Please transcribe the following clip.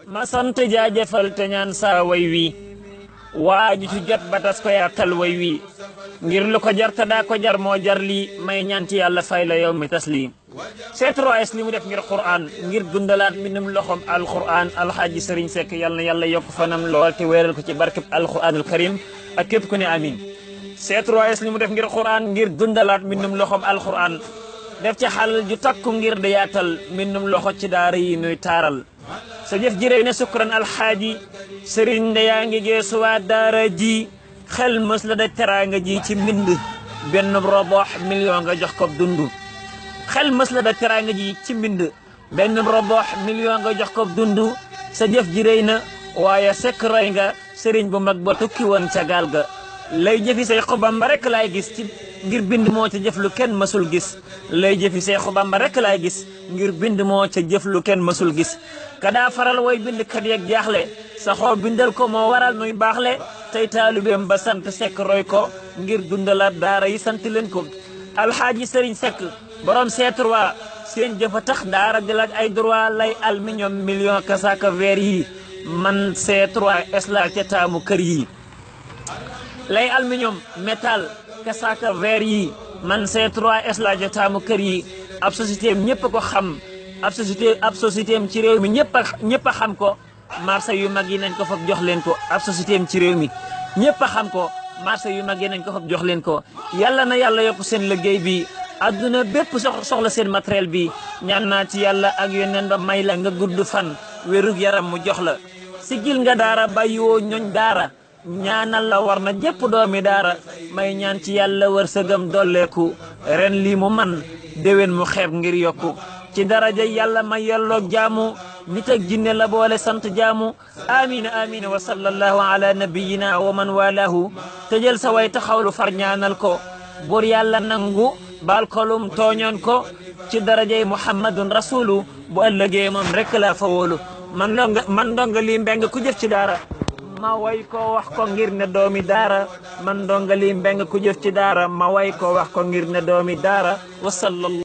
ma sant jaajëfal te ñaan saa way wi waaju ci jot ba tas ko yaatal way wi ngir lu ko jar te daa ko jar moo jar lii may ñaan ci yàlla fay la yow mi tas lii C3S li mu def ngir Qur'an ngir dundalaat mbindum loxom alquran alxaaji Sëriñ Seck yàlla na yàlla yokk fanam lool te wéeral ko ci barkeb alquranul karim ak képp ku ne amin C3S li mu def ngir Qur'an ngir dundalaat mbindum loxom alquran def ci xalal ju takku ngir di yaatal mbindum loxo ci daara yi nuy taaral sa jëf ji réy ne sukran alxaaji sëriñ nde yaa ngi geesu waa daara ji xel mës la da teraanga ji ci mbind benn robox million nga jox ko dundu xel mës la da teraanga ji ci mbind benn robox million nga jox ko dundu sa jëf ji réy na waaye sekk roy nga sëriñ bu mag ba tukki woon ca gaal ga lay jëfi say xubamba rek laay gis ci ngir bind moo ca jëf lu kenn mësul gis lay jëfi say xubamba rek laay gis ngir bind moo ca jëf lu kenn mësul gis ka daa faral way bind kat yeeg jaaxle sa xoo bindal ko moo waral nuy baaxle tey taalibeem ba sant Seck roy ko ngir dundalaat daara yi sant leen ko alxaaji Sëriñ Seck borom C3 seen jëfa tax daara di laaj ay droit lay aluminium million kasaaka verre yi man C3S la ca taamu kër yi lay aluminium métal kasaaka verre yi man C3S la ca taamu kër yi ab société am ñëpp ko xam ab société am ci réew mi ñëpp a xam ko marché yu mag yi nañ ko fab jox leen ko ab société am ci réew mi ñëpp a xam ko marché yu mag yi nañ ko fab jox leen ko yàlla na yàlla yokk seen liggéey bi adduna bépp soxla seen matériel bi ñaan naa ci yàlla ak yoneen ba may la nga gudd fan wérug yaram mu jox la sigil nga daara bàyyiwoo ñooñ daara ñaanal la war na jëpp doomi daara may ñaan ci yàlla wërsëgam dolleeku ren lii mu man déwén mu xeeb ngir yokku ci daraja yàlla ma yelloog jaamu nit ak jinne la boole sant jaamu amina amina wa sallallahu ala nabiyina wa man walahu tëjël sa way taxawlu far ñaanal ko bur yàlla nangu baal kolum tooñoon ko ci darajay muhammadun rasulu bu ëllëgee moom rek la fa wóolu man ndonga lii mbeng ku jëf ci daara ma way ko wax ko ngir ne doomi daara man ndonga lii mbeng ku jëf ci daara ma way ko wax ko ngir ne doomi daara wa sallallahu